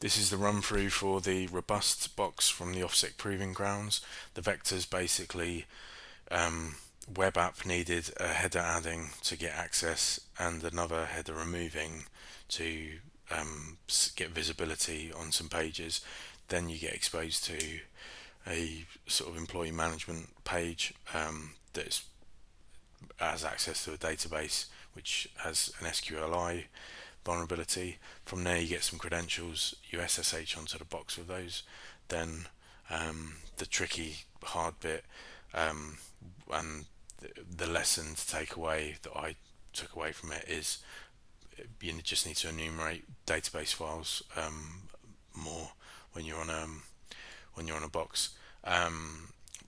This is the run through for the robust box from the Offsec Proving Grounds. The vectors basically, web app needed a header adding to get access and another header removing to get visibility on some pages. Then you get exposed to a sort of employee management page that has access to a database which has an SQLi vulnerability. From there you get some credentials, you SSH onto the box with those. Then the tricky hard bit, and the lesson to take away that I took away from it is you just need to enumerate database files more when you're on a box.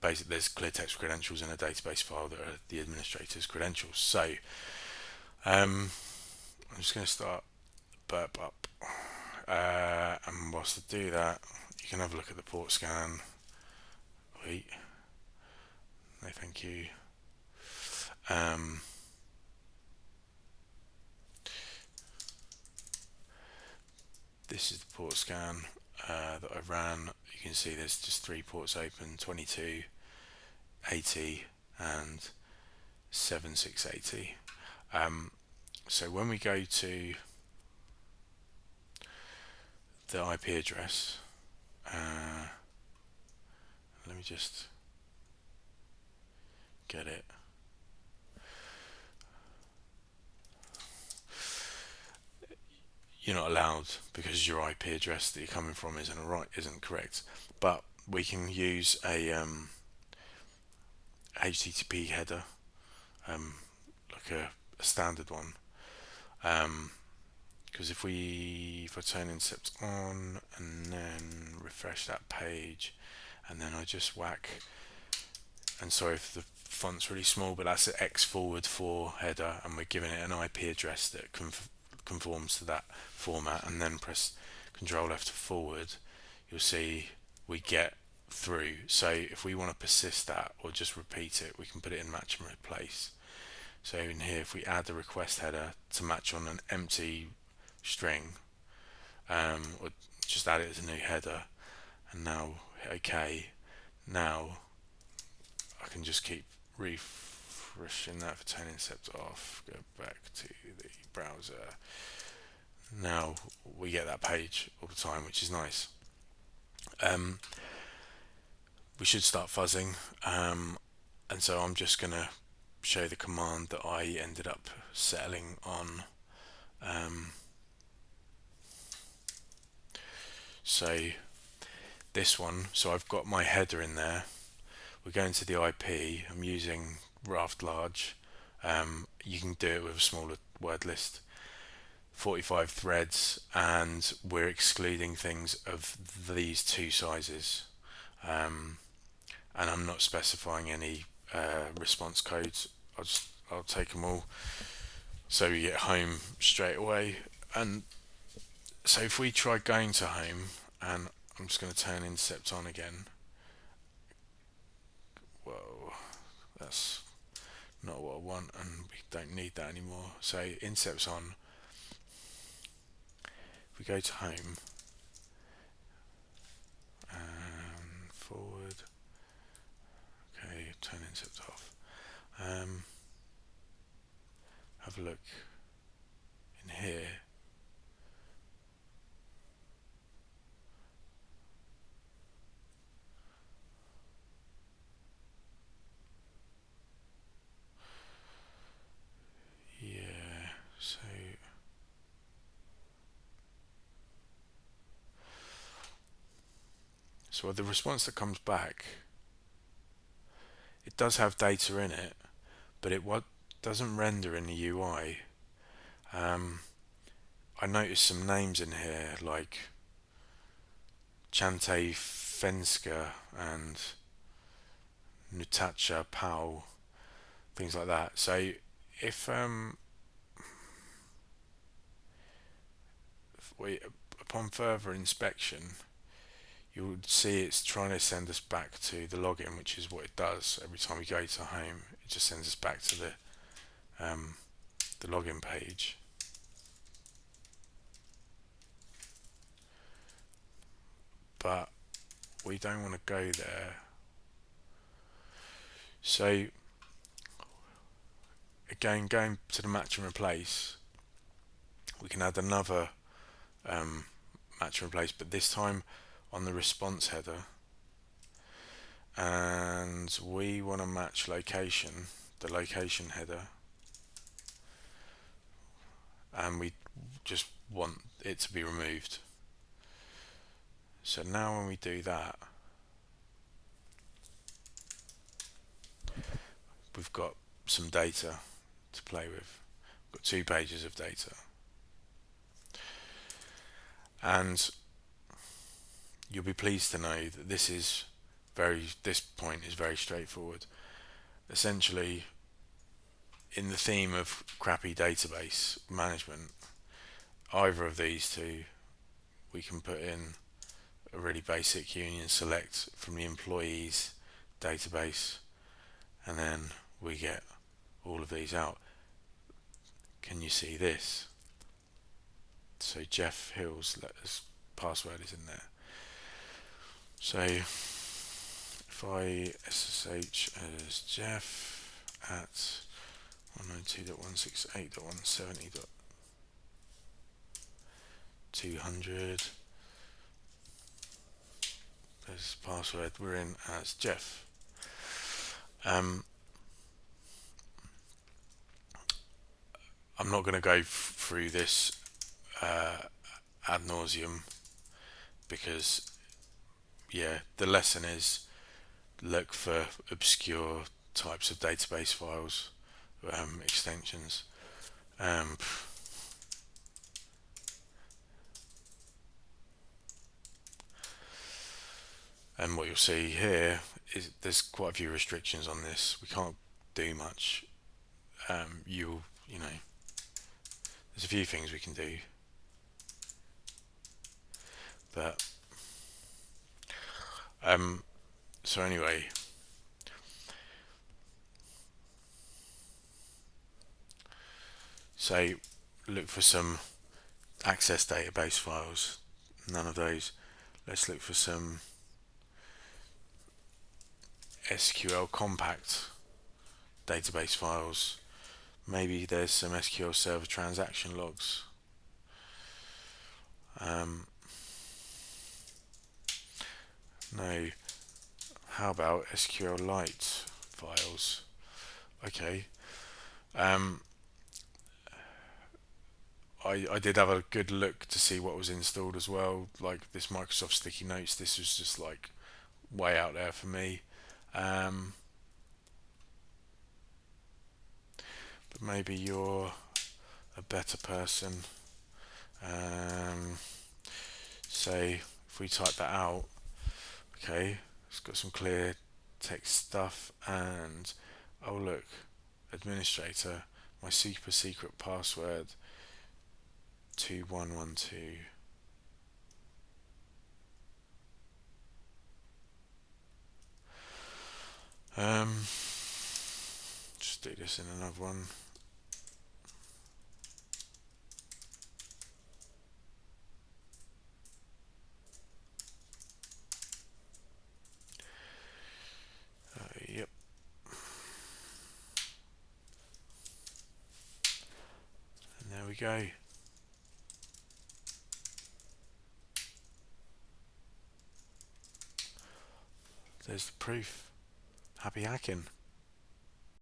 Basically, there's clear text credentials in a database file that are the administrator's credentials. So I'm just going to start burp up, and whilst I do that, you can have a look at the port scan. Wait, no, thank you. This is the port scan that I ran. You can see there's just 3 ports open: 22, 80, and 7680. So when we go to the IP address, let me just get it. You're not allowed, because your IP address that you're coming from isn't correct. But we can use a HTTP header, like a standard one. Because if I turn Incept on and then refresh that page, and then I just whack, and sorry if the font's really small, but that's an X forward 4 header, and we're giving it an IP address that conforms to that format, and then press Control F to forward, you'll see we get through. So if we want to persist that or just repeat it, we can put it in match and replace. So in here, if we add a request header to match on an empty string, or just add it as a new header, and now hit OK. Now I can just keep refreshing that for turning Incept off, go back to the browser. Now we get that page all the time, which is nice. We should start fuzzing, and so I'm just going to show the command that I ended up settling on. So this one, so I've got my header in there. We're going to the IP. I'm using Raft Large. You can do it with a smaller word list. 45 threads, and we're excluding things of these 2 sizes, and I'm not specifying any response codes. I'll take them all, so we get home straight away. And so if we try going to home, and I'm just going to turn Incept on again. Whoa, that's not what I want, and we don't need that anymore. So Incept's on. If we go to home and forward, okay, turn Incept off. Have a look in here. Yeah, so the response that comes back, it does have data in it, but it doesn't render in the UI. I noticed some names in here like Chante Fenska and Nutacha Pau, things like that. So if upon further inspection, you would see it's trying to send us back to the login, which is what it does every time we go to home. It just sends us back to the login page. but we don't want to go there. So again, going to the match and replace, we can add another match and replace, but this time on the response header, and we want to match location, the location header, and we just want it to be removed. So now when we do that, we've got some data to play with. We've got 2 pages of data, and you'll be pleased to know that this point is very straightforward. Essentially, in the theme of crappy database management, either of these two, we can put in a really basic union select from the employees database, and then we get all of these out. Can you see this? So Jeff Hill's password is in there. So if I SSH as Jeff at 192.168.170.200, there's password, we're in as Jeff. I'm not going to go through this ad nauseum, because the lesson is look for obscure types of database files, extensions. And what you'll see here is there's quite a few restrictions on this. We can't do much. You know, there's a few things we can do, but so anyway, say look for some access database files. None of those. Let's look for some SQL compact database files. Maybe there's some SQL Server transaction logs. No. How about SQLite files? Okay. I did have a good look to see what was installed as well. Like this Microsoft Sticky Notes, this was just like way out there for me. But maybe you're a better person. Say if we type that out, okay, it's got some clear text stuff, and oh look, administrator, my super secret password 2112. Just do this in another one. Yep. And there we go. There's the proof. Happy hacking.